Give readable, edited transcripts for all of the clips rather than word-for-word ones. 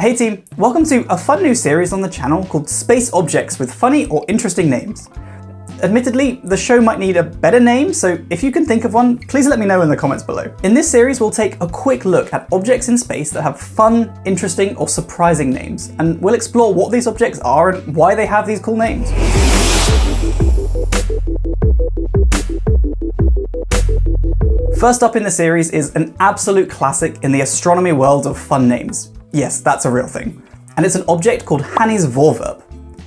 Hey team, welcome to a fun new series on the channel called Space Objects with Funny or Interesting Names. Admittedly, the show might need a better name, so if you can think of one, please let me know in the comments below. In this series, we'll take a quick look at objects in space that have fun, interesting, or surprising names, and we'll explore what these objects are and why they have these cool names. First up in the series is an absolute classic in the astronomy world of fun names. Yes, that's a real thing. And it's an object called Hannies Voorwerp.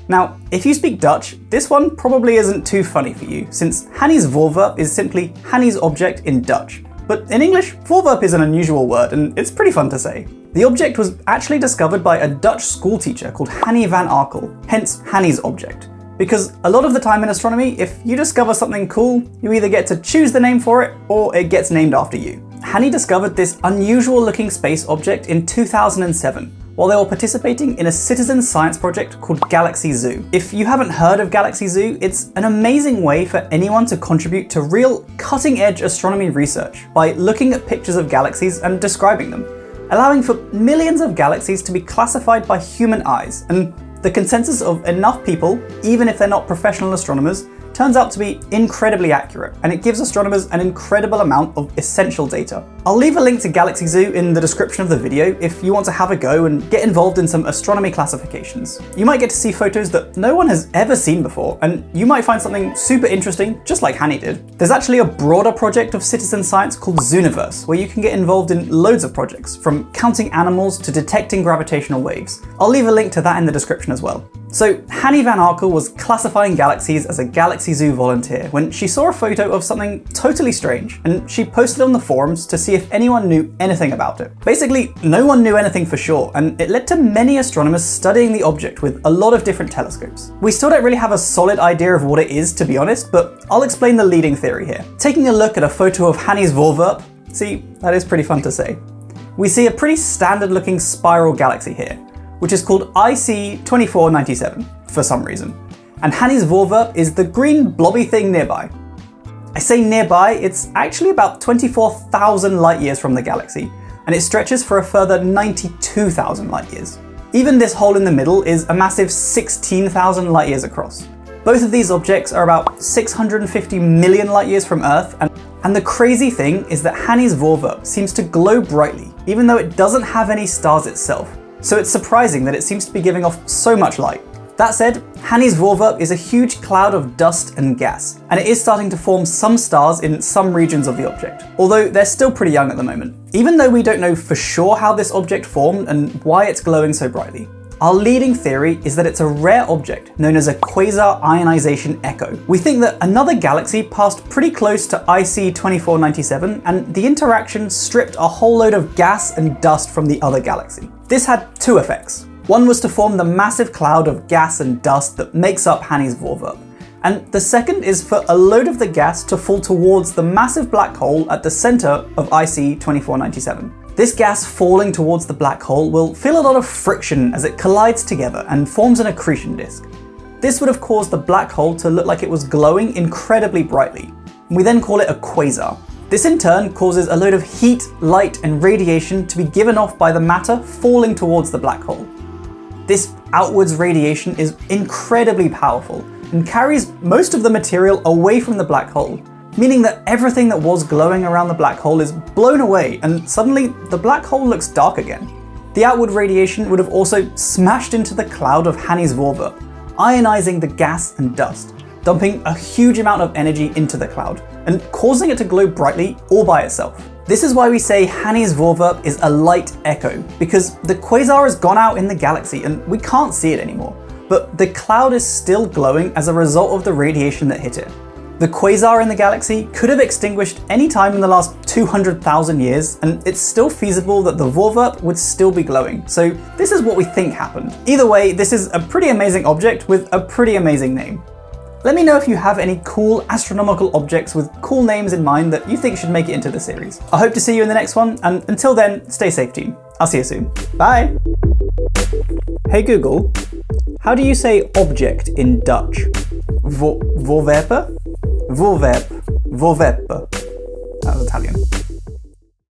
Now, if you speak Dutch, this one probably isn't too funny for you, since Hannies Voorwerp is simply Hanny's object in Dutch. But in English, Voorwerp is an unusual word, and it's pretty fun to say. The object was actually discovered by a Dutch schoolteacher called Hanny van Arkel, hence Hanny's object. Because a lot of the time in astronomy, if you discover something cool, you either get to choose the name for it, or it gets named after you. Hanny discovered this unusual looking space object in 2007, while they were participating in a citizen science project called Galaxy Zoo. If you haven't heard of Galaxy Zoo, it's an amazing way for anyone to contribute to real cutting-edge astronomy research by looking at pictures of galaxies and describing them, allowing for millions of galaxies to be classified by human eyes. And the consensus of enough people, even if they're not professional astronomers, turns out to be incredibly accurate, and it gives astronomers an incredible amount of essential data. I'll leave a link to Galaxy Zoo in the description of the video if you want to have a go and get involved in some astronomy classifications. You might get to see photos that no one has ever seen before, and you might find something super interesting, just like Hanny did. There's actually a broader project of citizen science called Zuniverse, where you can get involved in loads of projects, from counting animals to detecting gravitational waves. I'll leave a link to that in the description as well. So Hanny van Arkel was classifying galaxies as a Galaxy Zoo volunteer when she saw a photo of something totally strange, and she posted on the forums to see if anyone knew anything about it. Basically, no one knew anything for sure, and it led to many astronomers studying the object with a lot of different telescopes. We still don't really have a solid idea of what it is, to be honest, but I'll explain the leading theory here. Taking a look at a photo of Hannies Voorwerp, see, that is pretty fun to say, we see a pretty standard looking spiral galaxy here, which is called IC 2497 for some reason. And Hannies Voorwerp is the green blobby thing nearby. I say nearby, it's actually about 24,000 light years from the galaxy, and it stretches for a further 92,000 light years. Even this hole in the middle is a massive 16,000 light years across. Both of these objects are about 650 million light years from Earth, and the crazy thing is that Hannies Voorwerp seems to glow brightly, even though it doesn't have any stars itself. So it's surprising that it seems to be giving off so much light. That said, Hannies Voorwerp is a huge cloud of dust and gas, and it is starting to form some stars in some regions of the object, although they're still pretty young at the moment. Even though we don't know for sure how this object formed and why it's glowing so brightly, our leading theory is that it's a rare object known as a quasar ionization echo. We think that another galaxy passed pretty close to IC 2497, and the interaction stripped a whole load of gas and dust from the other galaxy. This had two effects. One was to form the massive cloud of gas and dust that makes up Hannies Voorwerp, and the second is for a load of the gas to fall towards the massive black hole at the center of IC 2497. This gas falling towards the black hole will feel a lot of friction as it collides together and forms an accretion disk. This would have caused the black hole to look like it was glowing incredibly brightly. We then call it a quasar. This in turn causes a load of heat, light, and radiation to be given off by the matter falling towards the black hole. This outwards radiation is incredibly powerful and carries most of the material away from the black hole, meaning that everything that was glowing around the black hole is blown away, and suddenly the black hole looks dark again. The outward radiation would have also smashed into the cloud of Hannies Voorwerp, ionizing the gas and dust, dumping a huge amount of energy into the cloud, and causing it to glow brightly all by itself. This is why we say Hannies Voorwerp is a light echo, because the quasar has gone out in the galaxy and we can't see it anymore, but the cloud is still glowing as a result of the radiation that hit it. The quasar in the galaxy could have extinguished any time in the last 200,000 years, and it's still feasible that the Voorwerp would still be glowing, so this is what we think happened. Either way, this is a pretty amazing object with a pretty amazing name. Let me know if you have any cool astronomical objects with cool names in mind that you think should make it into the series. I hope to see you in the next one, and until then, stay safe team. I'll see you soon. Bye! Hey Google, how do you say object in Dutch? Voorwerpen? Voorwerp. Voorwerpen.